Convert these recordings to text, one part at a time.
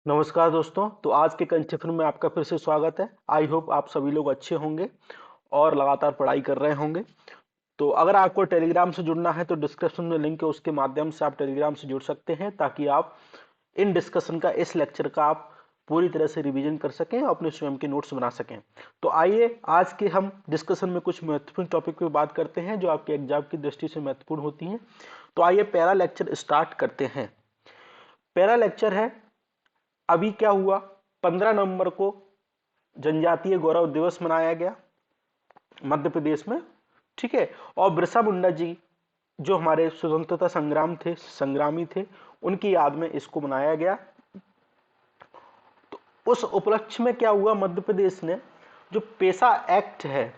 नमस्कार दोस्तों। तो आज के कंचेफर में आपका फिर से स्वागत है। आई होप आप सभी लोग अच्छे होंगे और लगातार पढ़ाई कर रहे होंगे। तो अगर आपको टेलीग्राम से जुड़ना है तो डिस्क्रिप्शन में लिंक है, उसके माध्यम से आप टेलीग्राम से जुड़ सकते हैं ताकि आप इन डिस्कशन का, इस लेक्चर का आप पूरी तरह से रिवीजन कर सकें और अपने स्वयं के नोट्स बना सकें। तो आइए आज के हम डिस्कशन में कुछ महत्वपूर्ण टॉपिक पे बात करते हैं जो आपके एग्जाम की दृष्टि से महत्वपूर्ण होती हैं। तो आइए पहला लेक्चर स्टार्ट करते हैं। पहला लेक्चर है, अभी क्या हुआ। 15 नवंबर को जनजातीय गौरव दिवस मनाया गया मध्य प्रदेश में। ठीक है। और बिरसा मुंडा जी जो हमारे स्वतंत्रता संग्रामी थे, उनकी याद में इसको मनाया गया। तो उस उपलक्ष्य में क्या हुआ, मध्य प्रदेश ने जो पेसा एक्ट है,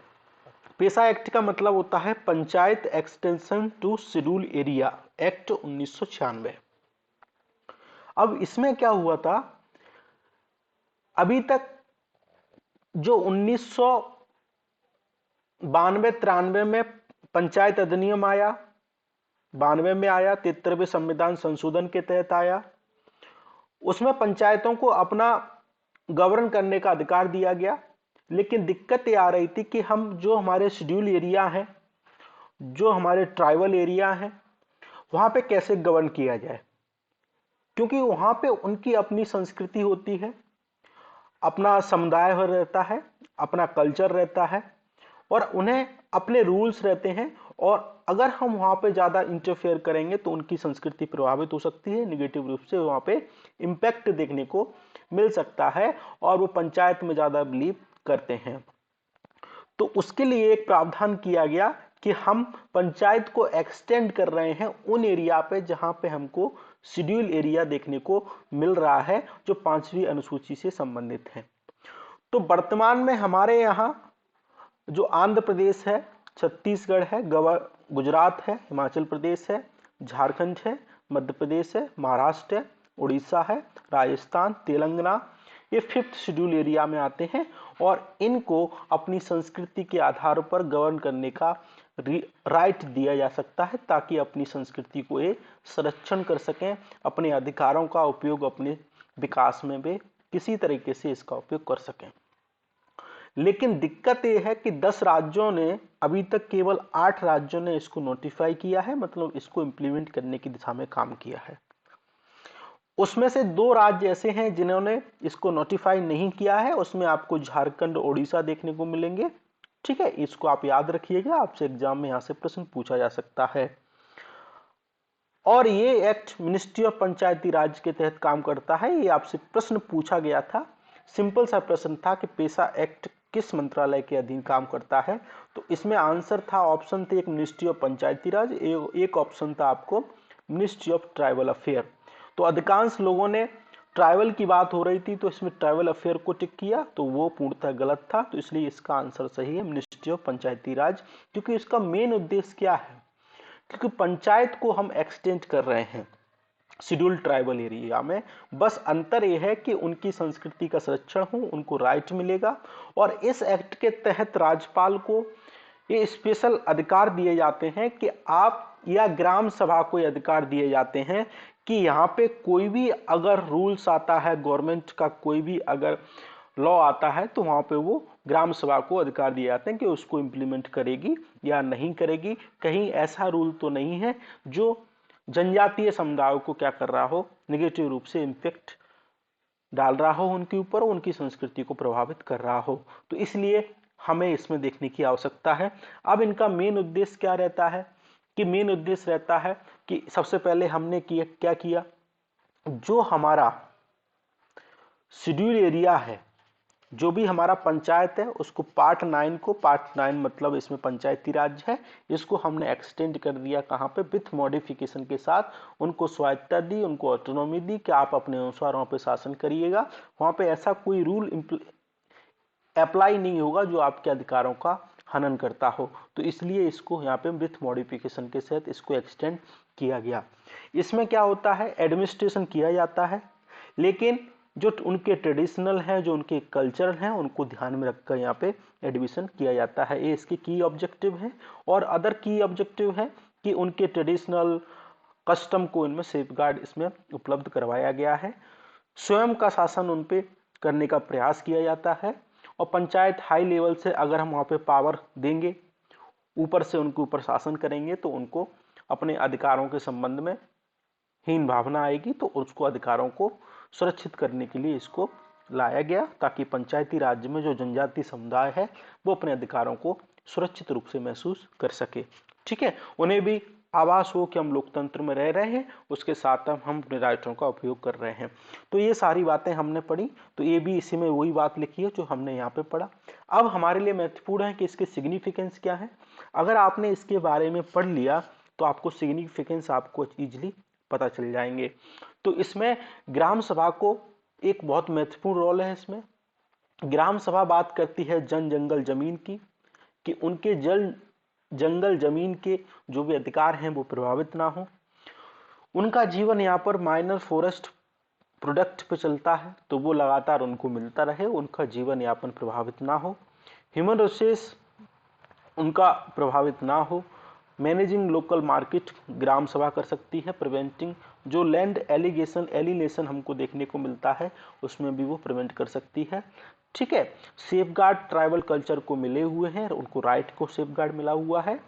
पेसा एक्ट का मतलब होता है panchayat extension to schedule area act 1996। अब इसमें क्या हुआ था, अभी तक जो 1992-93 में पंचायत अधिनियम आया, 92 में आया, 73वें संविधान संशोधन के तहत आया, उसमें पंचायतों को अपना गवर्न करने का अधिकार दिया गया। लेकिन दिक्कत ये आ रही थी कि हम जो हमारे शेड्यूल एरिया हैं, जो हमारे ट्राइबल एरिया हैं, वहां पे कैसे गवर्न किया जाए, क्योंकि वहां पे उनकी अपनी संस्कृति होती है, अपना समुदाय रहता है, अपना कल्चर रहता है और उन्हें अपने रूल्स रहते हैं। और अगर हम वहां पे ज्यादा इंटरफेयर करेंगे तो उनकी संस्कृति प्रभावित हो सकती है, निगेटिव रूप से वहां पे इम्पैक्ट देखने को मिल सकता है और वो पंचायत में ज्यादा बिलीव करते हैं। तो उसके लिए एक प्रावधान किया गया कि हम पंचायत को एक्सटेंड कर रहे हैं उन एरिया पे जहां पे हमको शेड्यूल एरिया देखने को मिल रहा है जो 5वीं अनुसूची से संबंधित है। तो वर्तमान में हमारे यहाँ जो आंध्र प्रदेश है, छत्तीसगढ़ है, गुजरात है, हिमाचल प्रदेश है, झारखंड है, मध्य प्रदेश है, महाराष्ट्र है, उड़ीसा है, राजस्थान, तेलंगाना, ये 5th शेड्यूल एरिया में आते हैं और इनको अपनी संस्कृति के आधार पर गवर्न करने का राइट दिया जा सकता है ताकि अपनी संस्कृति को ये संरक्षण कर सकें, अपने अधिकारों का उपयोग अपने विकास में वे किसी तरीके से इसका उपयोग कर सकें। लेकिन दिक्कत यह है कि 10 राज्यों ने, अभी तक केवल 8 राज्यों ने इसको नोटिफाई किया है, मतलब इसको इंप्लीमेंट करने की दिशा में काम किया है। उसमें से 2 राज्य ऐसे हैं जिन्होंने इसको नोटिफाई नहीं किया है, उसमें आपको झारखंड, ओडिशा देखने को मिलेंगे। ठीक है, इसको आप याद रखिएगा, आपसे एग्जाम में यहां से प्रश्न पूछा जा सकता है। और ये एक्ट मिनिस्ट्री ऑफ पंचायती राज के तहत काम करता है। ये आपसे प्रश्न पूछा गया था, सिंपल सा प्रश्न था कि पेसा एक्ट किस मंत्रालय के अधीन काम करता है। तो इसमें आंसर था, ऑप्शन थे, एक मिनिस्ट्री ऑफ पंचायती राज, एक ऑप्शन था आपको मिनिस्ट्री ऑफ ट्राइबल अफेयर। तो अधिकांश लोगों ने, ट्राइबल की बात हो रही थी तो इसमें ट्राइबल अफेयर को टिक किया, तो वो पूर्णतः गलत था। तो इसलिए इसका आंसर सही है मिनिस्ट्री ऑफ पंचायती राज, क्योंकि इसका मेन उद्देश्य क्या है, क्योंकि पंचायत को हम एक्सटेंड कर रहे हैं शेड्यूल ट्राइबल एरिया में। बस अंतर यह है कि उनकी संस्कृति का संरक्षण हो, उनको राइट मिलेगा। और इस एक्ट के तहत राज्यपाल को ये स्पेशल अधिकार दिए जाते हैं कि आप, या ग्राम सभा को ये अधिकार दिए जाते हैं कि यहाँ पे कोई भी अगर रूल्स आता है, गवर्नमेंट का कोई भी अगर लॉ आता है, तो वहां पे वो ग्राम सभा को अधिकार दिए जाते हैं कि उसको इंप्लीमेंट करेगी या नहीं करेगी। कहीं ऐसा रूल तो नहीं है जो जनजातीय समुदायों को क्या कर रहा हो, निगेटिव रूप से इम्पैक्ट डाल रहा हो उनके ऊपर, उनकी संस्कृति को प्रभावित कर रहा हो। तो इसलिए हमें इसमें देखने की आवश्यकता है। अब इनका मेन उद्देश्य क्या रहता है, कि मेन उद्देश्य रहता है कि सबसे पहले हमने क्या किया, जो हमारा शेड्यूल एरिया है, जो भी हमारा पंचायत है, उसको पार्ट 9 को, पार्ट 9 मतलब इसमें पंचायती राज है, इसको हमने एक्सटेंड कर दिया कहाँ पे, विथ मॉडिफिकेशन के साथ उनको स्वायत्तता दी, उनको ऑटोनॉमी दी कि आप अपने अनुसार वहाँ पे शासन करिएगा। वहाँ पे ऐसा कोई रूल अप्लाई नहीं होगा जो आपके अधिकारों का हनन करता हो। तो इसलिए इसको यहाँ पे विथ मॉडिफिकेशन के साथ इसको एक्सटेंड किया गया। इसमें क्या होता है, एडमिनिस्ट्रेशन किया जाता है, लेकिन जो उनके ट्रेडिशनल हैं, जो उनके कल्चर हैं, उनको ध्यान में रखकर यहाँ पे एडमिशन किया जाता है। ये इसके की ऑब्जेक्टिव है। और अदर की ऑब्जेक्टिव है कि उनके ट्रेडिशनल कस्टम को इनमें सेफगार्ड इसमें उपलब्ध करवाया गया है। स्वयं का शासन उन पे करने का प्रयास किया जाता है। और पंचायत हाई लेवल से अगर हम वहाँ पे पावर देंगे, ऊपर से उनके ऊपर शासन करेंगे, तो उनको अपने अधिकारों के संबंध में हीन भावना आएगी। तो उसको अधिकारों को सुरक्षित करने के लिए इसको लाया गया, ताकि पंचायती राज्य में जो जनजाति समुदाय है वो अपने अधिकारों को सुरक्षित रूप से महसूस कर सके। ठीक है, उन्हें भी आभास हो कि हम लोकतंत्र में रह रहे हैं, उसके साथ हम अपने राइटों का उपयोग कर रहे हैं। तो ये सारी बातें हमने पढ़ी। तो ये भी इसी में वही बात लिखी है जो हमने यहाँ पे पढ़ा। अब हमारे लिए महत्वपूर्ण है कि इसके सिग्निफिकेंस क्या है। अगर आपने इसके बारे में पढ़ लिया तो आपको सिग्निफिकेंस आपको इजीली पता चल जाएंगे। तो इसमें ग्राम सभा को एक बहुत महत्वपूर्ण रोल है। इसमें ग्राम सभा बात करती है जन जंगल जमीन की, कि उनके जल जंगल जमीन के जो भी अधिकार हैं वो प्रभावित ना हो। उनका जीवन यहाँ पर माइनर फॉरेस्ट प्रोडक्ट पे चलता है, तो वो लगातार उनको मिलता रहे, उनका जीवन यापन प्रभावित ना हो। ह्यूमन रिसोर्स उनका प्रभावित ना हो। मैनेजिंग लोकल मार्केट ग्राम सभा कर सकती है। प्रिवेंटिंग जो लैंड एलिनेशन हमको देखने को मिलता है, उसमें भी वो प्रिवेंट कर सकती है। ठीक है, सेफगार्ड ट्राइबल कल्चर को मिले हुए हैं, उनको राइट को सेफगार्ड मिला हुआ है।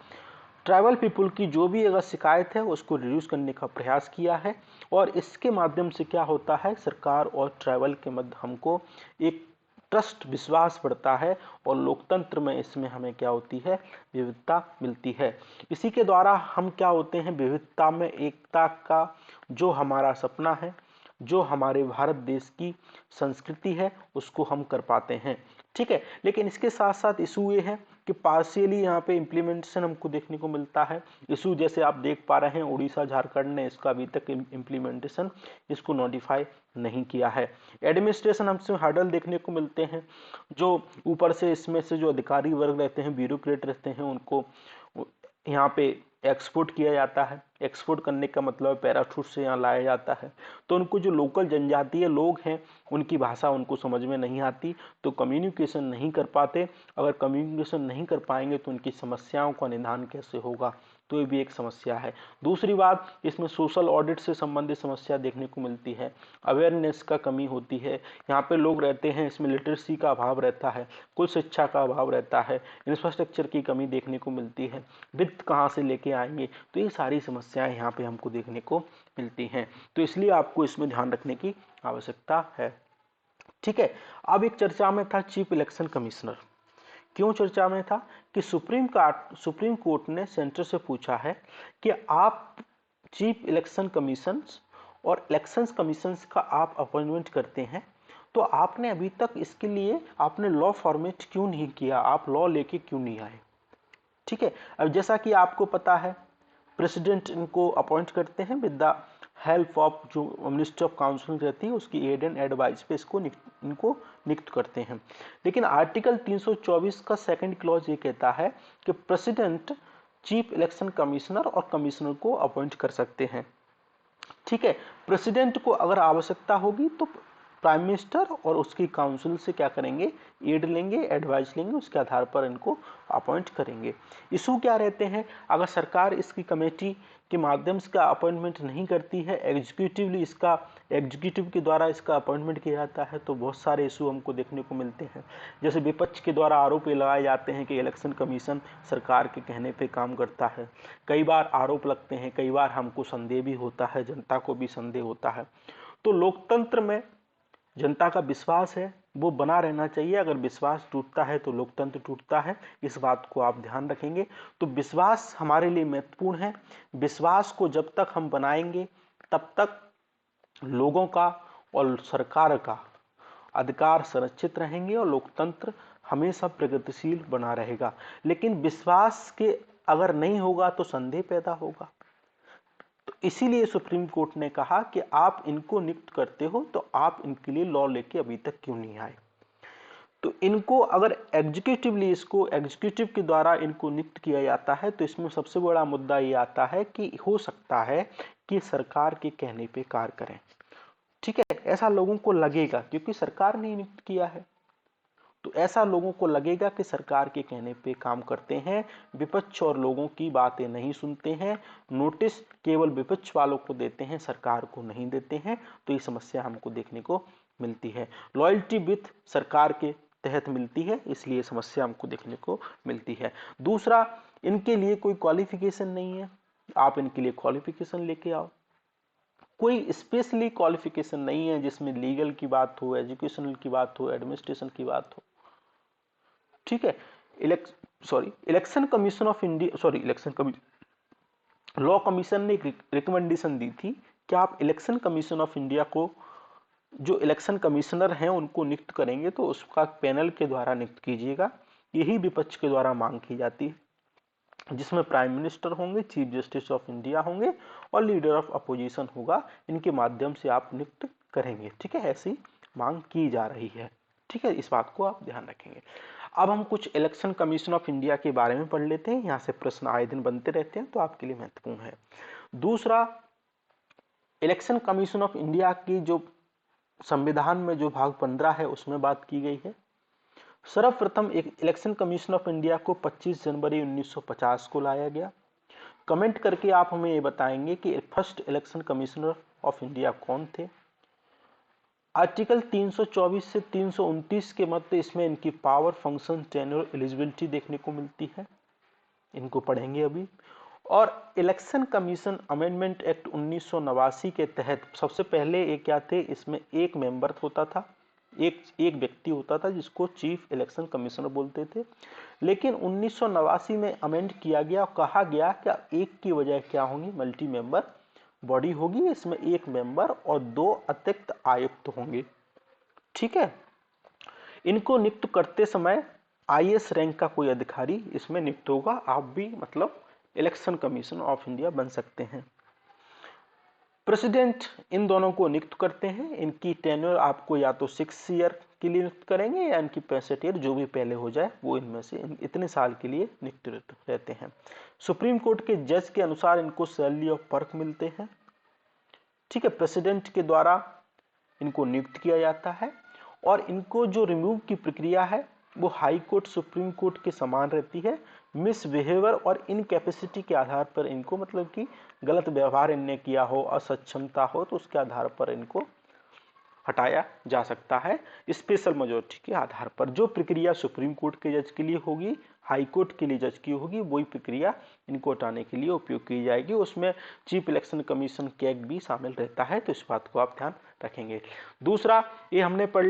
ट्राइबल पीपुल की जो भी अगर शिकायत है उसको रिड्यूस करने का प्रयास किया है। और इसके माध्यम से क्या होता है, सरकार और ट्राइबल के मध्य हमको एक ट्रस्ट विश्वास बढ़ता है, और लोकतंत्र में इसमें हमें क्या होती है, विविधता मिलती है। इसी के द्वारा हम क्या होते हैं, विविधता में एकता का जो हमारा सपना है, जो हमारे भारत देश की संस्कृति है, उसको हम कर पाते हैं। ठीक है, लेकिन इसके साथ साथ इशू ये है कि पार्शियली यहाँ पे इम्प्लीमेंटेशन हमको देखने को मिलता है। इशू जैसे आप देख पा रहे हैं, उड़ीसा झारखंड ने इसका अभी तक इम्प्लीमेंटेशन इसको नोटिफाई नहीं किया है। एडमिनिस्ट्रेशन हमसे हर्डल देखने को मिलते हैं, जो ऊपर से इसमें से जो अधिकारी वर्ग रहते हैं, ब्यूरोक्रेट रहते हैं, उनको यहाँ पे एक्सपोर्ट किया जाता है। एक्सपोर्ट करने का मतलब पैराशूट से यहाँ लाया जाता है। तो उनको जो लोकल जनजातीय लोग हैं उनकी भाषा उनको समझ में नहीं आती, तो कम्युनिकेशन नहीं कर पाते। अगर कम्युनिकेशन नहीं कर पाएंगे तो उनकी समस्याओं का निदान कैसे होगा, तो ये भी एक समस्या है। दूसरी बात, इसमें सोशल ऑडिट से संबंधित समस्या देखने को मिलती है। अवेयरनेस का कमी होती है। यहाँ पे लोग रहते हैं, इसमें लिटरेसी का अभाव रहता है, कुछ शिक्षा का अभाव रहता है, इंफ्रास्ट्रक्चर की कमी देखने को मिलती है, वित्त कहाँ से लेके आएंगे, तो ये सारी समस्याएं यहाँ पे हमको देखने को मिलती हैं। तो इसलिए आपको इसमें ध्यान रखने की आवश्यकता है। ठीक है, अब एक चर्चा में था चीफ इलेक्शन कमिश्नर। क्यों चर्चा में था कि सुप्रीम कोर्ट ने सेंटर से पूछा है कि आप चीफ इलेक्शन कमीशन और इलेक्शंस कमीशन का आप अपॉइंटमेंट करते हैं, तो आपने अभी तक इसके लिए आपने लॉ फॉर्मेट क्यों नहीं किया, आप लॉ लेके क्यों नहीं आए। ठीक है, अब जैसा कि आपको पता है, प्रेसिडेंट इनको अपॉइंट करते हैं विद द हेल्प ऑफ जो मिनिस्टर ऑफ काउंसिल रहती है उसकी एड एंड एडवाइस पे इनको नियुक्त करते हैं। लेकिन आर्टिकल 324 का सेकंड क्लॉज ये कहता है कि प्रेसिडेंट चीफ इलेक्शन कमिश्नर और कमिश्नर को अपॉइंट कर सकते हैं। ठीक है, प्रेसिडेंट को अगर आवश्यकता होगी तो प्राइम मिनिस्टर और उसकी काउंसिल से क्या करेंगे, एड लेंगे, एडवाइस लेंगे, उसके आधार पर इनको अपॉइंट करेंगे। इशू क्या रहते हैं, अगर सरकार इसकी कमेटी के माध्यम से अपॉइंटमेंट नहीं करती है, एग्जीक्यूटिव के द्वारा इसका अपॉइंटमेंट किया जाता है, तो बहुत सारे इशू हमको देखने को मिलते हैं। जैसे विपक्ष के द्वारा आरोप लगाए जाते हैं कि इलेक्शन कमीशन सरकार के कहने पे काम करता है। कई बार आरोप लगते हैं, कई बार हमको संदेह भी होता है, जनता को भी संदेह होता है। तो लोकतंत्र में जनता का विश्वास है वो बना रहना चाहिए। अगर विश्वास टूटता है तो लोकतंत्र टूटता है, इस बात को आप ध्यान रखेंगे। तो विश्वास हमारे लिए महत्वपूर्ण है। विश्वास को जब तक हम बनाएंगे तब तक लोगों का और सरकार का अधिकार संरक्षित रहेंगे और लोकतंत्र हमेशा प्रगतिशील बना रहेगा। लेकिन विश्वास के अगर नहीं होगा तो संदेह पैदा होगा। तो इसीलिए सुप्रीम कोर्ट ने कहा कि आप इनको नियुक्त करते हो तो आप इनके लिए लॉ लेके अभी तक क्यों नहीं आए। तो इनको अगर एग्जीक्यूटिव के द्वारा इनको नियुक्त किया जाता है तो इसमें सबसे बड़ा मुद्दा ये आता है कि हो सकता है कि सरकार के कहने पे कार्य करें। ठीक है, ऐसा लोगों को लगेगा क्योंकि सरकार ने नियुक्त किया है। तो ऐसा लोगों को लगेगा कि सरकार के कहने पे काम करते हैं, विपक्ष और लोगों की बातें नहीं सुनते हैं, नोटिस केवल विपक्ष वालों को देते हैं, सरकार को नहीं देते हैं। तो ये समस्या हमको देखने को मिलती है। लॉयल्टी विथ सरकार के तहत मिलती है, इसलिए समस्या हमको देखने को मिलती है। दूसरा, इनके लिए कोई क्वालिफिकेशन नहीं है। आप इनके लिए क्वालिफिकेशन लेके आओ। कोई स्पेशली क्वालिफिकेशन नहीं है जिसमें लीगल की बात हो, एजुकेशनल की बात हो, एडमिनिस्ट्रेशन की बात हो। ठीक है। Election commission of India, law commission ने एक रिकमेंडेशन दी थी कि आप इलेक्शन कमीशन ऑफ इंडिया को, जो इलेक्शन कमिश्नर हैं उनको नियुक्त करेंगे तो उसका पैनल के द्वारा नियुक्त कीजिएगा। यही विपक्ष के द्वारा मांग की जाती है, जिसमें प्राइम मिनिस्टर होंगे, चीफ जस्टिस ऑफ इंडिया होंगे और लीडर ऑफ अपोजिशन होगा। इनके माध्यम से आप नियुक्त करेंगे। ठीक है, ऐसी मांग की जा रही है। ठीक है, इस बात को आप ध्यान रखेंगे। अब हम कुछ इलेक्शन कमीशन ऑफ इंडिया के बारे में पढ़ लेते हैं। यहाँ से प्रश्न आए दिन बनते रहते हैं, तो आपके लिए महत्वपूर्ण है। दूसरा, इलेक्शन कमीशन ऑफ इंडिया की जो संविधान में जो भाग 15 है उसमें बात की गई है। सर्वप्रथम एक इलेक्शन कमीशन ऑफ इंडिया को 25 जनवरी 1950 को लाया गया। कमेंट करके आप हमें ये बताएंगे कि first election commissioner of India कौन थे। आर्टिकल 324 से 329 के मध्य इसमें इनकी पावर, फंक्शन, टेन्योर, एलिजिबिलिटी देखने को मिलती है। इनको पढ़ेंगे अभी। और इलेक्शन कमीशन अमेंडमेंट एक्ट 1989 के तहत सबसे पहले ये क्या थे, इसमें एक मेंबर होता था, एक व्यक्ति होता था जिसको चीफ इलेक्शन कमिश्नर बोलते थे। लेकिन 1989 में अमेंड किया गया, कहा गया कि एक की वजह क्या होंगी, मल्टी मेंबर बॉडी होगी। इसमें एक मेंबर और 2 अतिरिक्त आयुक्त होंगे। ठीक है। इनको नियुक्त करते समय आईएएस रैंक का कोई अधिकारी इसमें नियुक्त होगा। आप भी मतलब इलेक्शन कमीशन ऑफ इंडिया बन सकते हैं। प्रेसिडेंट इन दोनों को नियुक्त करते हैं। इनकी टेन्योर आपको या तो 6 ईयर के लिए नियुक्त करेंगे या इनकी 65 ईयर, जो भी पहले हो जाए वो इनमें से इतने साल के लिए नियुक्त रहते हैं। सुप्रीम कोर्ट के जज के अनुसार इनको सैलरी ऑफ वर्क मिलते हैं। ठीक है। प्रेसिडेंट के द्वारा इनको नियुक्त किया जाता है और इनको जो रिमूव की प्रक्रिया है वो हाई कोर्ट, सुप्रीम कोर्ट के समान रहती है। मिसबिहेवियर और इनकैपेसिटी के आधार पर इनको, मतलब कि गलत व्यवहार इनने किया हो, असक्षमता हो, तो उसके आधार पर इनको हटाया जा सकता है। स्पेशल मेजोरिटी के आधार पर जो प्रक्रिया सुप्रीम कोर्ट के जज के लिए होगी, हाई कोर्ट के लिए जज की होगी, वही प्रक्रिया इनको हटाने के लिए उपयोग की जाएगी। उसमें चीफ इलेक्शन कमीशन कैग भी शामिल रहता है, तो इस बात को आप ध्यान रखेंगे। दूसरा, ये हमने पढ़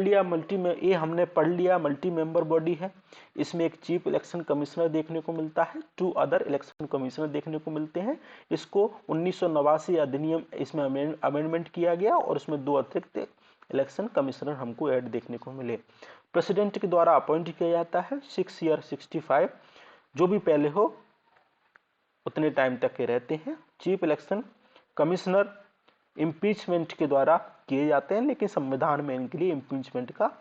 लिया मल्टी मेंबर बॉडी है। इसमें एक चीफ इलेक्शन कमिश्नर देखने को मिलता है, 2 अदर इलेक्शन कमिश्नर देखने को मिलते हैं। इसको 1989 अधिनियम इसमें अमेंडमेंट किया गया और उसमें 2 अतिरिक्त इलेक्शन कमिश्नर हमको ऐड देखने को मिले। प्रेसिडेंट के द्वारा अपॉइंट किया जाता है, 6 ईयर 65, जो भी पहले हो उतने टाइम तक के रहते हैं। चीफ इलेक्शन कमिश्नर इम्पीचमेंट के द्वारा किए जाते हैं, लेकिन संविधान में इनके लिए इम्पीचमेंट का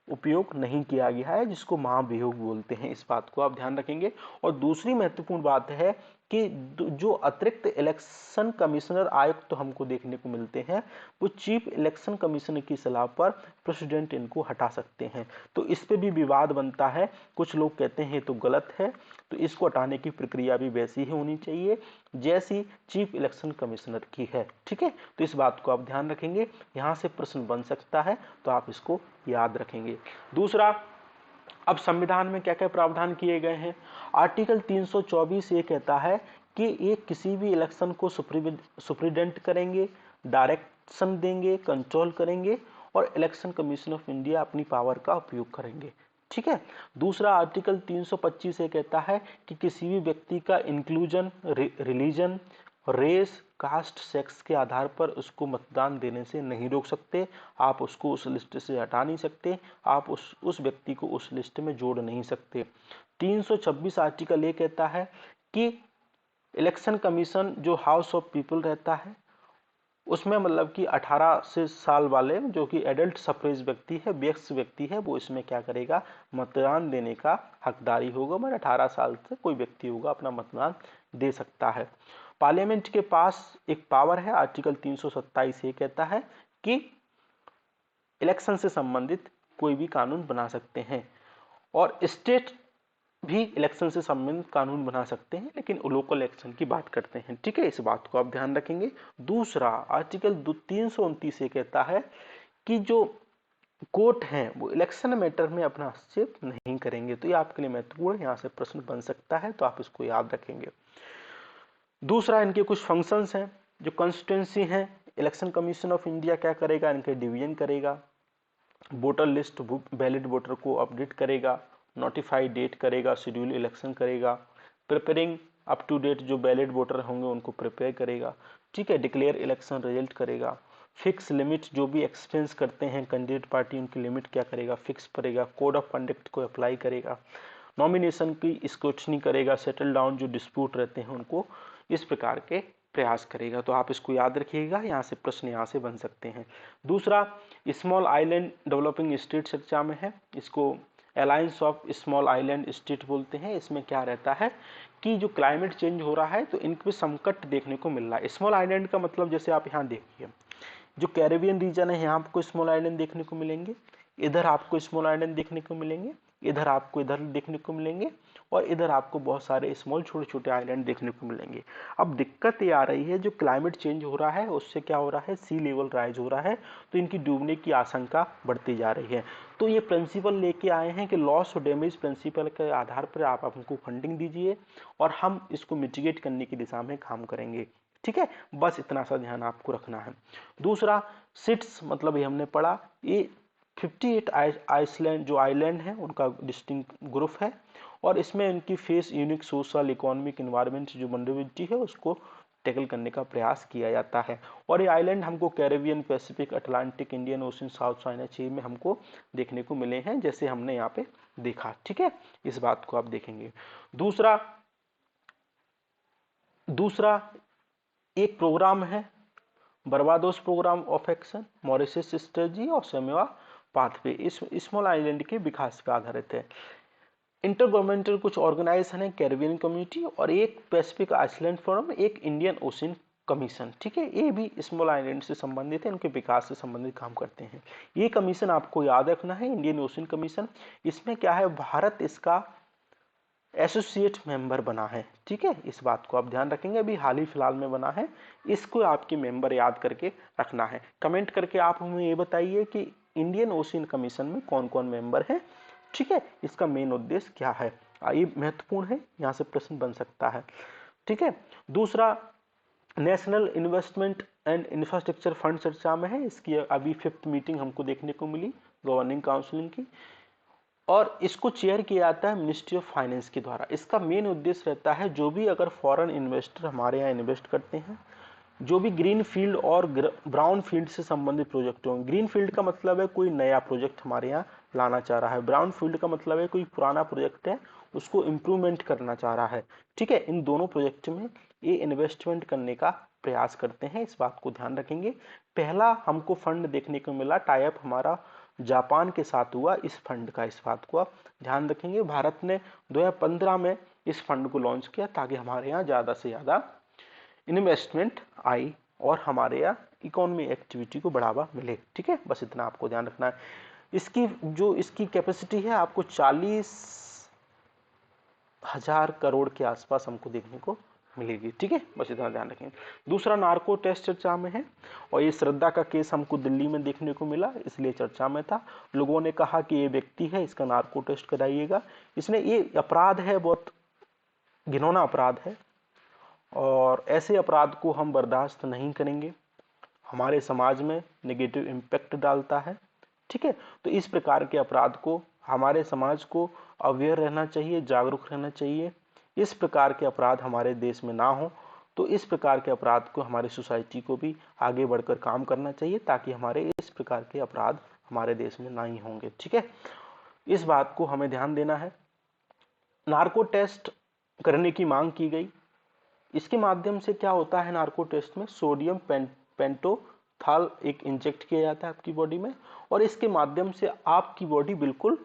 उपयोग नहीं किया गया है, जिसको महाभियोग बोलते हैं। इस बात को आप ध्यान रखेंगे। और दूसरी महत्वपूर्ण बात है कि जो अतिरिक्त इलेक्शन कमिश्नर आयुक्त तो हमको देखने को मिलते हैं, वो चीफ इलेक्शन कमिश्नर की सलाह पर प्रेसिडेंट इनको हटा सकते हैं। तो इस पे भी विवाद बनता है। कुछ लोग कहते हैं तो गलत है, तो इसको हटाने की प्रक्रिया भी वैसी ही होनी चाहिए जैसी चीफ इलेक्शन कमिश्नर की है। ठीक है, तो इस बात को आप ध्यान रखेंगे। यहाँ से प्रश्न बन सकता है, तो आप इसको याद रखेंगे। दूसरा, अब संविधान में क्या क्या प्रावधान किए गए हैं। आर्टिकल 324 ये कहता है कि ये किसी भी इलेक्शन को सुप्रीडेंट करेंगे, डायरेक्शन देंगे, कंट्रोल करेंगे और इलेक्शन कमीशन ऑफ इंडिया अपनी पावर का उपयोग करेंगे। ठीक है। दूसरा, आर्टिकल 325 ये कहता है कि किसी भी व्यक्ति का inclusion, religion, race, caste, sex के आधार पर उसको मतदान देने से नहीं रोक सकते। आप उसको उस लिस्ट से हटा नहीं सकते, आप उस व्यक्ति को उस लिस्ट में जोड़ नहीं सकते। 326 आर्टिकल ये कहता है कि इलेक्शन कमीशन जो हाउस ऑफ पीपल रहता है उसमें, मतलब कि 18 से साल वाले जो कि एडल्ट सफरेज व्यक्ति है, वयस्क व्यक्ति है, वो इसमें क्या करेगा, मतदान देने का हकदारी होगा। मतलब 18 साल से कोई व्यक्ति होगा अपना मतदान दे सकता है। पार्लियामेंट के पास एक पावर है, आर्टिकल 327 ये कहता है कि इलेक्शन से संबंधित कोई भी कानून बना सकते हैं। और स्टेट भी इलेक्शन से संबंधित कानून बना सकते हैं, लेकिन लोकल इलेक्शन की बात करते हैं। ठीक है, इस बात को आप ध्यान रखेंगे। दूसरा, आर्टिकल 329 ये कहता है कि जो कोर्ट हैं वो इलेक्शन मैटर में अपना हस्तक्षेप नहीं करेंगे। तो ये आपके लिए महत्वपूर्ण, यहाँ से प्रश्न बन सकता है, तो आप इसको याद रखेंगे। दूसरा, इनके कुछ फंक्शंस हैं। जो कॉन्स्टिट्यूंसी हैं, इलेक्शन कमीशन ऑफ इंडिया क्या करेगा, इनके डिवीजन करेगा, वोटर लिस्ट वैलिड वोटर को अपडेट करेगा, नोटिफाई डेट करेगा, शेड्यूल इलेक्शन करेगा, प्रिपेयरिंग अप टू डेट जो वैलिड वोटर होंगे उनको प्रिपेयर करेगा। ठीक है, डिक्लेयर इलेक्शन रिजल्ट करेगा, फिक्स लिमिट जो भी एक्सपेंस करते हैं कैंडिडेट पार्टी उनकी लिमिट क्या करेगा, फिक्स करेगा, कोड ऑफ कंडक्ट को अप्लाई करेगा, नॉमिनेशन की स्क्रूटनी करेगा, सेटल डाउन जो डिस्प्यूट रहते हैं उनको इस प्रकार के प्रयास करेगा। तो आप इसको याद रखिएगा, यहाँ से प्रश्न यहाँ से बन सकते हैं। दूसरा, स्मॉल आइलैंड डेवलपिंग स्टेट चर्चा में है, इसको alliance of small island state बोलते हैं। इसमें क्या रहता है कि जो क्लाइमेट चेंज हो रहा है तो इन पे संकट देखने को मिल रहा है। स्मॉल आइलैंड का मतलब जैसे आप यहाँ देखिए, जो कैरेबियन रीजन है यहाँ आपको स्मॉल आइलैंड देखने को मिलेंगे, इधर आपको स्मॉल आइलैंड देखने को मिलेंगे, इधर आपको इधर देखने को मिलेंगे, और इधर आपको बहुत सारे स्मॉल छोटे छोटे आइलैंड देखने को मिलेंगे। अब दिक्कत ये आ रही है, जो क्लाइमेट चेंज हो रहा है उससे क्या हो रहा है, सी लेवल राइज हो रहा है, तो इनकी डूबने की आशंका बढ़ती जा रही है। तो ये प्रिंसिपल लेके आए हैं कि लॉस और डैमेज प्रिंसिपल के आधार पर आप हमको फंडिंग दीजिए और हम इसको मिटिगेट करने की दिशा में काम करेंगे। ठीक है, बस इतना सा ध्यान आपको रखना है। दूसरा, सिट्स मतलब ये हमने पढ़ा, ये 58 आइसलैंड जो आइलैंड है उनका डिस्टिंक्ट ग्रुप है, और इसमें इनकी face unique social economic environment जो वल्नरेबिलिटी है उसको टैकल करने का प्रयास किया जाता है। और ये आइलैंड हमको Caribbean, Pacific, Atlantic, Indian ocean, South China sea में हमको देखने को मिले हैं, जैसे हमने यहाँ पे देखा। ठीक है, इस बात को आप देखेंगे। दूसरा एक प्रोग्राम है Barbados programme of action, Mauritius strategy और सेमेवा पाथवे, इस स्मॉल आइलैंड के विकास पर आधारित है। इंटर गवर्नमेंटल कुछ ऑर्गेनाइजेशन है, कैरिबियन कम्युनिटी, और एक पैसिफिक आइसलैंड फोरम, एक इंडियन ओशन कमीशन। ठीक है, ये भी स्मॉल आइलैंड से संबंधित है, उनके विकास से संबंधित काम करते हैं। ये कमीशन आपको याद रखना है, इंडियन ओशन कमीशन। इसमें क्या है, भारत इसका एसोसिएट मेंबर बना है। ठीक है, इस बात को आप ध्यान रखेंगे, अभी हाल ही फिलहाल में बना है, इसको आपके मेंबर याद करके रखना है। कमेंट करके आप हमें ये बताइए कि इंडियन ओशन कमीशन में कौन कौन मेंबर है। ठीक है, इसका मेन उद्देश्य क्या है, ये महत्वपूर्ण है, यहाँ से प्रश्न बन सकता है। ठीक है, दूसरा, national investment and infrastructure fund चर्चा में है, इसकी अभी 5th मीटिंग हमको देखने को मिली गवर्निंग काउंसिल की, और इसको चेयर किया जाता है मिनिस्ट्री ऑफ फाइनेंस के द्वारा। इसका मेन उद्देश्य रहता है, जो भी अगर फॉरेन इन्वेस्टर हमारे यहाँ इन्वेस्ट करते हैं, जो भी ग्रीन फील्ड और ब्राउन फील्ड से संबंधित प्रोजेक्ट होंगे। ग्रीन फील्ड का मतलब है कोई नया प्रोजेक्ट हमारे यहाँ लाना चाह रहा है, ब्राउन फील्ड का मतलब है कोई पुराना प्रोजेक्ट है उसको इम्प्रूवमेंट करना चाह रहा है। ठीक है, इन दोनों प्रोजेक्ट में ये इन्वेस्टमेंट करने का प्रयास करते हैं, इस बात को ध्यान रखेंगे। पहला हमको फंड देखने को मिला, टाई अप हमारा जापान के साथ हुआ इस फंड का, इस बात को आप ध्यान रखेंगे। भारत ने 2015 में इस फंड को लॉन्च किया ताकि हमारे यहाँ ज़्यादा से ज़्यादा इन्वेस्टमेंट आई और हमारे यहाँ इकोनॉमी एक्टिविटी को बढ़ावा मिले। ठीक है, बस इतना आपको ध्यान रखना है। इसकी कैपेसिटी है आपको 40,000 करोड़ के आसपास हमको देखने को मिलेगी। ठीक है, बस इतना ध्यान रखेंगे। दूसरा, नार्को टेस्ट चर्चा में है, और ये श्रद्धा का केस हमको दिल्ली में देखने को मिला, इसलिए चर्चा में था। लोगों ने कहा कि ये व्यक्ति है, इसका नार्को टेस्ट कराइएगा, इसने ये अपराध है, बहुत घिनौना अपराध है, और ऐसे अपराध को हम बर्दाश्त नहीं करेंगे, हमारे समाज में नेगेटिव इम्पैक्ट डालता है। ठीक है, तो इस प्रकार के अपराध को हमारे समाज को अवेयर रहना चाहिए, जागरूक रहना चाहिए, इस प्रकार के अपराध हमारे देश में ना हो। तो इस प्रकार के अपराध को हमारी सोसाइटी को भी आगे बढ़कर काम करना चाहिए ताकि हमारे इस प्रकार के अपराध हमारे देश में ना ही होंगे। ठीक है, इस बात को हमें ध्यान देना है। नार्को टेस्ट करने की मांग की गई, इसके माध्यम से क्या होता है, नार्को टेस्ट में सोडियम पेंटोथाल एक इंजेक्ट किया जाता है आपकी बॉडी में, और इसके माध्यम से आपकी बॉडी बिल्कुल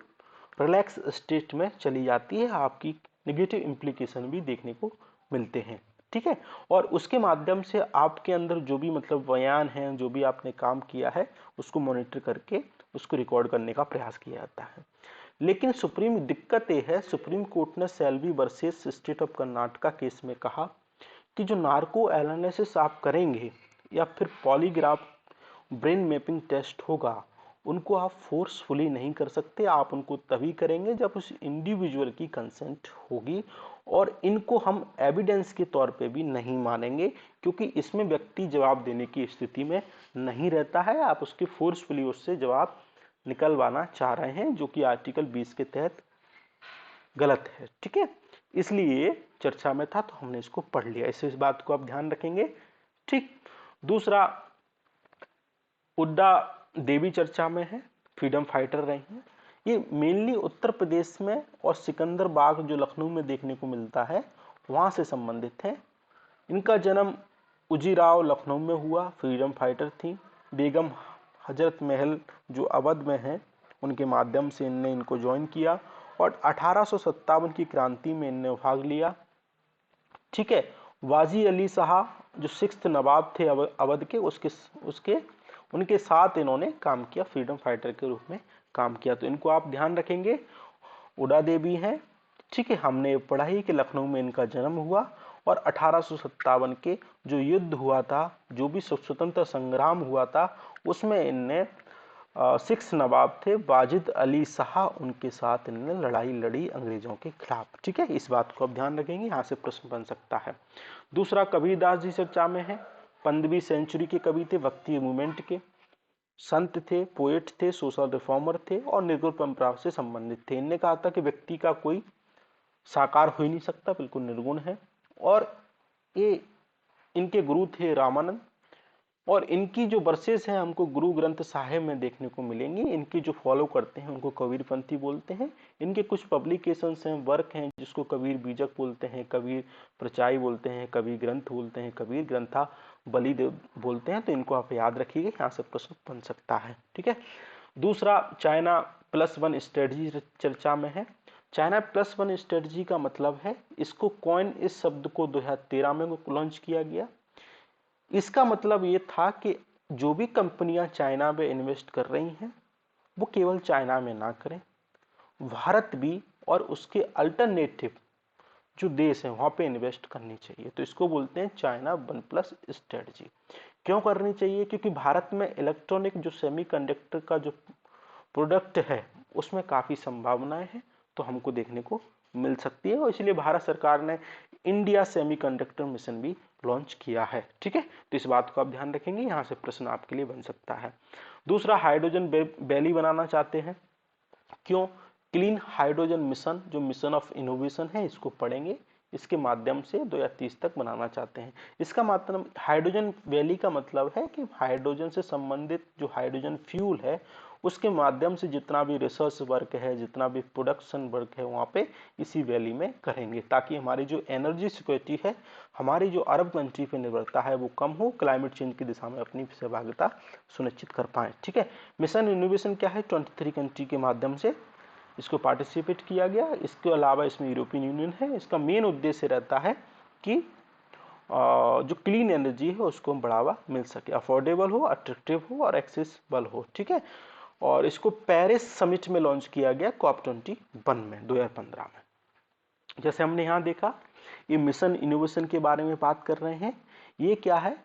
रिलैक्स स्टेट में चली जाती है, आपकी नेगेटिव इम्प्लीकेशन भी देखने को मिलते हैं। ठीक है, और उसके माध्यम से आपके अंदर जो भी मतलब बयान है, जो भी आपने काम किया है उसको मॉनिटर करके उसको रिकॉर्ड करने का प्रयास किया जाता है। लेकिन सुप्रीम दिक्कत ये है, सुप्रीम कोर्ट ने Selvi versus state of Karnataka case में कहा कि जो नार्को एनालिसिस आप करेंगे या फिर पॉलीग्राफ ब्रेन मैपिंग टेस्ट होगा, उनको आप फोर्सफुली नहीं कर सकते। आप उनको तभी करेंगे जब उस इंडिविजुअल की कंसेंट होगी, और इनको हम एविडेंस के तौर पे भी नहीं मानेंगे, क्योंकि इसमें व्यक्ति जवाब देने की स्थिति में नहीं रहता है। आप उसके फोर्सफुली उससे जवाब निकलवाना चाह रहे हैं, जो कि आर्टिकल 20 के तहत गलत है। ठीक है, इसलिए चर्चा में था तो हमने इसको पढ़ लिया। इस बात को आप ध्यान रखेंगे। ठीक, दूसरा, उड्डा देवी चर्चा में है, फ्रीडम फाइटर रही हैं। ये मेनली उत्तर प्रदेश में और सिकंदर बाग जो लखनऊ में देखने को मिलता है वहां से संबंधित है। इनका जन्म उजीराव लखनऊ में हुआ, फ्रीडम फाइटर थी। बेगम हजरत महल जो अवध में है उनके माध्यम से इनने इनको ज्वाइन किया और 1857 की क्रांति में इनने भाग लिया। ठीक है, वाजी अली शाह जो 6th नवाब थे अवध के, उसके उनके साथ इन्होंने काम किया, फ्रीडम फाइटर के रूप में काम किया। तो इनको आप ध्यान रखेंगे, उडा देवी हैं। ठीक है, हमने पढ़ा ही कि लखनऊ में इनका जन्म हुआ और 1857 के जो युद्ध हुआ था, जो भी स्वतंत्रता संग्राम हुआ था, उसमें इनने 6 नवाब थे वाजिद अली शाह, उनके साथ इन्होंने लड़ाई लड़ी अंग्रेजों के खिलाफ। ठीक है, इस बात को आप ध्यान रखेंगे, यहाँ से प्रश्न बन सकता है। दूसरा, कबीरदास जी चर्चा में है। 15वीं सेंचुरी के कवि थे, भक्ति मूवमेंट के संत थे, पोएट थे, सोशल रिफॉर्मर थे और निर्गुण परंपरा से संबंधित थे। इनने कहा था कि व्यक्ति का कोई साकार हो ही नहीं सकता, बिल्कुल निर्गुण है। और ये इनके गुरु थे रामानंद, और इनकी जो वर्सेस हैं हमको गुरु ग्रंथ साहिब में देखने को मिलेंगी। इनकी जो फॉलो करते हैं उनको कबीरपंथी बोलते हैं। इनके कुछ पब्लिकेशंस हैं, वर्क हैं, जिसको कबीर बीजक बोलते हैं, कबीर प्रचाई बोलते हैं, कबीर ग्रंथ बोलते हैं, कबीर ग्रंथा बलिदेव बोलते हैं। तो इनको आप याद रखिएगा, यहाँ से प्रश्न बन सकता है। ठीक है, दूसरा, चाइना +1 स्ट्रेटजी चर्चा में है। चाइना +1 स्ट्रेटजी का मतलब है, इसको कॉइन, इस शब्द को 2013 में लॉन्च किया गया। इसका मतलब ये था कि जो भी कंपनियां चाइना में इन्वेस्ट कर रही हैं वो केवल चाइना में ना करें, भारत भी और उसके अल्टरनेटिव जो देश हैं वहां पे इन्वेस्ट करनी चाहिए। तो इसको बोलते हैं चाइना 1+ स्ट्रेटजी। क्यों करनी चाहिए? क्योंकि भारत में इलेक्ट्रॉनिक जो सेमीकंडक्टर का जो प्रोडक्ट है उसमें काफी संभावनाएं हैं, तो हमको देखने को मिल सकती है, और इसलिए भारत सरकार ने इंडिया सेमीकंडक्टर मिशन भी लॉन्च किया है। ठीक है, तो इस बात को आप ध्यान रखेंगे, यहाँ से प्रश्न आपके लिए बन सकता है। दूसरा, हाइड्रोजन वैली बनाना चाहते हैं। क्यों? क्लीन हाइड्रोजन मिशन, जो मिशन ऑफ इनोवेशन है, इसको पढ़ेंगे। इसके माध्यम से 2030 तक बनाना चाहते हैं। इसका मतलब, हाइड्रोजन वैली का मतलब है कि हाइड्रोजन से संबंधित जो हाइड्रोजन फ्यूल है उसके माध्यम से जितना भी रिसर्च वर्क है, जितना भी प्रोडक्शन वर्क है, वहाँ पे इसी वैली में करेंगे, ताकि हमारी जो एनर्जी सिक्योरिटी है, हमारी जो अरब कंट्री पे निर्भरता है वो कम हो, क्लाइमेट चेंज की दिशा में अपनी सहभागिता सुनिश्चित कर पाए। ठीक है, मिशन इनोवेशन क्या है? 23 कंट्री के माध्यम से इसको पार्टिसिपेट किया गया। इसके अलावा इसमें यूरोपियन यूनियन है। इसका मेन उद्देश्य रहता है कि जो क्लीन एनर्जी है उसको बढ़ावा मिल सके, अफोर्डेबल हो, अट्रैक्टिव हो और एक्सेसिबल हो। ठीक है, और इसको पेरिस समिट में लॉन्च किया गया COP21 में 2015 में। जैसे हमने यहाँ देखा, ये मिशन इनोवेशन के बारे में बात कर रहे हैं। ये क्या है?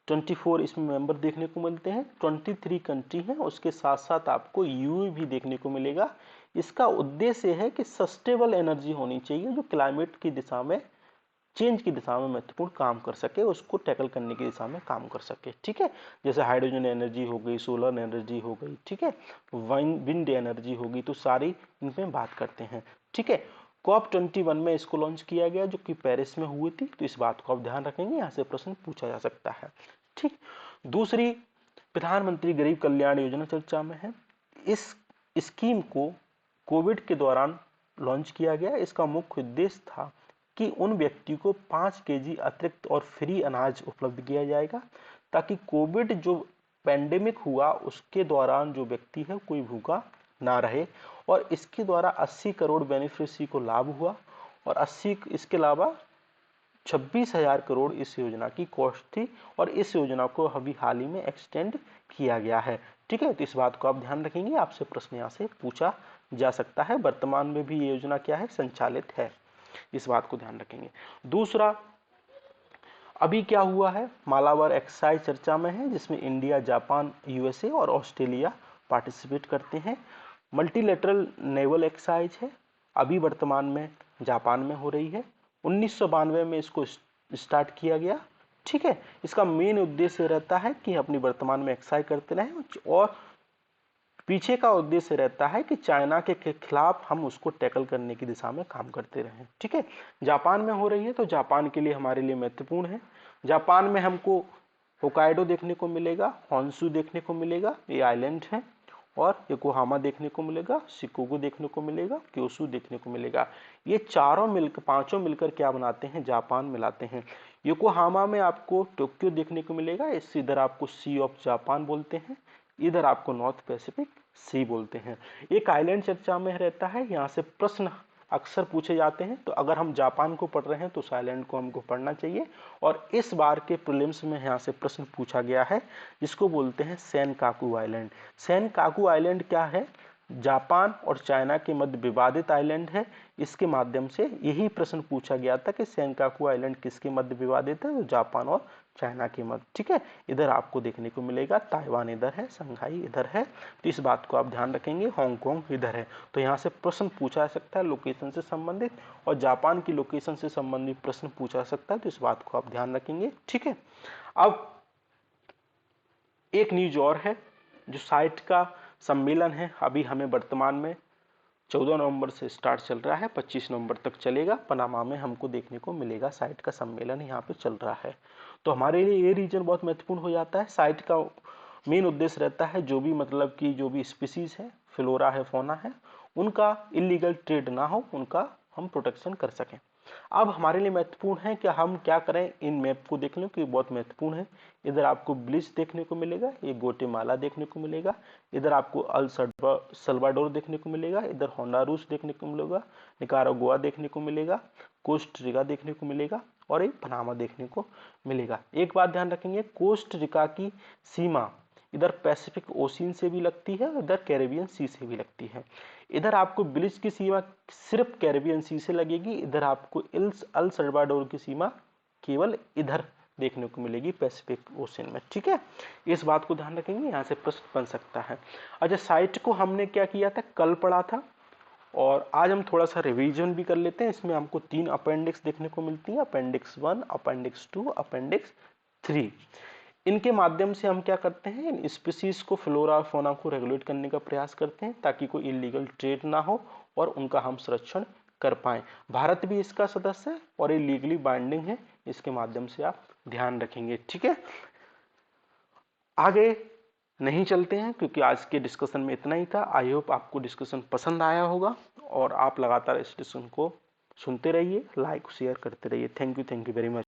24 इसमें मेंबर देखने को मिलते हैं, 23 कंट्री हैं, उसके साथ साथ आपको यूए भी देखने को मिलेगा। इसका उद्देश्य है कि सस्टेनेबल एनर्जी होनी चाहिए जो क्लाइमेट की दिशा में, चेंज की दिशा में महत्वपूर्ण काम कर सके, उसको टैकल करने की दिशा में काम कर सके। ठीक है, जैसे हाइड्रोजन एनर्जी हो गई, सोलर एनर्जी हो गई, ठीक है, विंड एनर्जी होगी, तो सारी इनमें बात करते हैं। ठीक है, COP21 में इसको लॉन्च किया गया जो कि पेरिस में हुई थी। तो इस बात को आप ध्यान रखेंगे, यहाँ से प्रश्न पूछा जा सकता है। ठीक, दूसरी, प्रधानमंत्री गरीब कल्याण योजना चर्चा में है। इस स्कीम को कोविड के दौरान लॉन्च किया गया। इसका मुख्य उद्देश्य था कि उन व्यक्ति को 5 केजी अतिरिक्त और फ्री अनाज उपलब्ध किया जाएगा, ताकि कोविड जो पैंडेमिक हुआ उसके दौरान जो व्यक्ति है कोई भूखा ना रहे। और इसके द्वारा 80 करोड़ बेनिफिशियरी को लाभ हुआ, और 80, इसके अलावा 26,000 करोड़ इस योजना की कॉस्ट थी, और इस योजना को अभी हाल ही में एक्सटेंड किया गया है। ठीक है, तो इस बात को आप ध्यान रखेंगे, आपसे प्रश्न यहाँ से पूछा जा सकता है। वर्तमान में भी ये योजना क्या है, संचालित है, इस बात को ध्यान रखेंगे। दूसरा, अभी क्या हुआ है, मालाबार एक्सरसाइज चर्चा में है, जिसमें इंडिया, जापान, यूएसए और ऑस्ट्रेलिया पार्टिसिपेट करते हैं। मल्टीलेटरल नेवल एक्सरसाइज है, अभी वर्तमान में जापान में हो रही है। 1992 में इसको स्टार्ट किया गया। ठीक है, इसका मेन उद्देश्य रहता है कि अपनी वर्तमान में एक्सरसाइज करते रहें, और पीछे का उद्देश्य रहता है कि चाइना के खिलाफ हम उसको टैकल करने की दिशा में काम करते रहें। ठीक है, जापान में हो रही है, तो जापान के लिए हमारे लिए महत्वपूर्ण है। जापान में हमको होकाइडो देखने को मिलेगा, होन्शु देखने को मिलेगा, ये आइलैंड है, और योकोहामा देखने को मिलेगा, शिकोगो देखने को मिलेगा, क्योशु देखने को मिलेगा। ये चारों मिलकर, पांचों मिलकर क्या बनाते हैं, जापान मिलाते हैं। योकोहामा में आपको टोक्यो देखने को मिलेगा, इस इधर आपको सी ऑफ जापान बोलते हैं, इधर आपको नॉर्थ पैसिफिक सी बोलते हैं। एक आइलैंड चर्चा में रहता है, यहाँ से प्रश्न अक्सर पूछे जाते हैं, तो अगर हम जापान को पढ़ रहे हैं तो उस आइलैंड को हमको पढ़ना चाहिए। और इस बार के प्रीलिम्स में यहाँ से प्रश्न पूछा गया है, जिसको बोलते हैं सेनकाकू आइलैंड। सेनकाकू आइलैंड क्या है, जापान और चाइना के मध्य विवादित आइलैंड है। इसके माध्यम से यही प्रश्न पूछा गया था कि सेनकाकू आइलैंड किसके मध्य विवादित है, तो जापान और चाइना के मध्य। ठीक है, इधर आपको देखने को मिलेगा ताइवान इधर है, संघाई इधर है, तो इस बात को आप ध्यान रखेंगे। हांगकांग इधर है, तो यहाँ से प्रश्न पूछा जा सकता है लोकेशन से संबंधित, और जापान की लोकेशन से संबंधित प्रश्न पूछा जा सकता है, तो इस बात को आप ध्यान रखेंगे। ठीक है, अब एक न्यूज और है, जो साइट का सम्मेलन है, अभी हमें वर्तमान में 14 नवंबर से स्टार्ट चल रहा है, 25 नवंबर तक चलेगा। पनामा में हमको देखने को मिलेगा, साइट का सम्मेलन यहाँ पे चल रहा है। तो हमारे लिए ये रीजन बहुत महत्वपूर्ण हो जाता है। साइट का मेन उद्देश्य रहता है जो भी मतलब कि जो भी स्पीसीज है, फ्लोरा है, फौना है, उनका इलीगल ट्रेड ना हो, उनका हम प्रोटेक्शन कर सकें। अब हमारे लिए महत्वपूर्ण है कि हम क्या करें, इन मैप को देख लें कि बहुत महत्वपूर्ण है। इधर आपको ब्लिच देखने को मिलेगा, ये ग्वाटेमाला देखने को मिलेगा, इधर आपको अल सल्वाडोर देखने को मिलेगा, इधर होंडुरास देखने को मिलेगा, निकारागुआ देखने को मिलेगा, कोस्टा देखने को मिलेगा, और एक पनामा देखने को मिलेगा। एक बात ध्यान रखेंगे, कोस्टा की सीमा इधर पैसिफिक ओशियन से भी लगती है, इधर कैरेबियन सी से भी लगती है। इधर आपको ब्लिच की सीमा सिर्फ कैरेबियन सी से लगेगी, इधर आपको अल सल्वाडोर की सीमा केवल इधर देखने को मिलेगी, पैसिफिक ओशियन में। ठीक है, इस बात को ध्यान रखेंगे, यहाँ से प्रश्न बन सकता है। अच्छा, साइट को हमने क्या किया था, कल पढ़ा था, और आज हम थोड़ा सा रिवीजन भी कर लेते हैं। इसमें हमको 3 अपेंडिक्स देखने को मिलती है, अपेंडिक्स 1, अपेंडिक्स 2, अपेंडिक्स 3। इनके माध्यम से हम क्या करते हैं, इन स्पीसीज को, फ्लोरा फौना को रेगुलेट करने का प्रयास करते हैं, ताकि कोई इलीगल ट्रेड ना हो और उनका हम संरक्षण कर पाएं। भारत भी इसका सदस्य है और ये लीगली बाइंडिंग है, इसके माध्यम से आप ध्यान रखेंगे। ठीक है, आगे नहीं चलते हैं, क्योंकि आज के डिस्कशन में इतना ही था। आई होप आपको डिस्कशन पसंद आया होगा, और आप लगातार इस डिस्कशन को सुनते रहिए, लाइक शेयर करते रहिए। Thank you very much.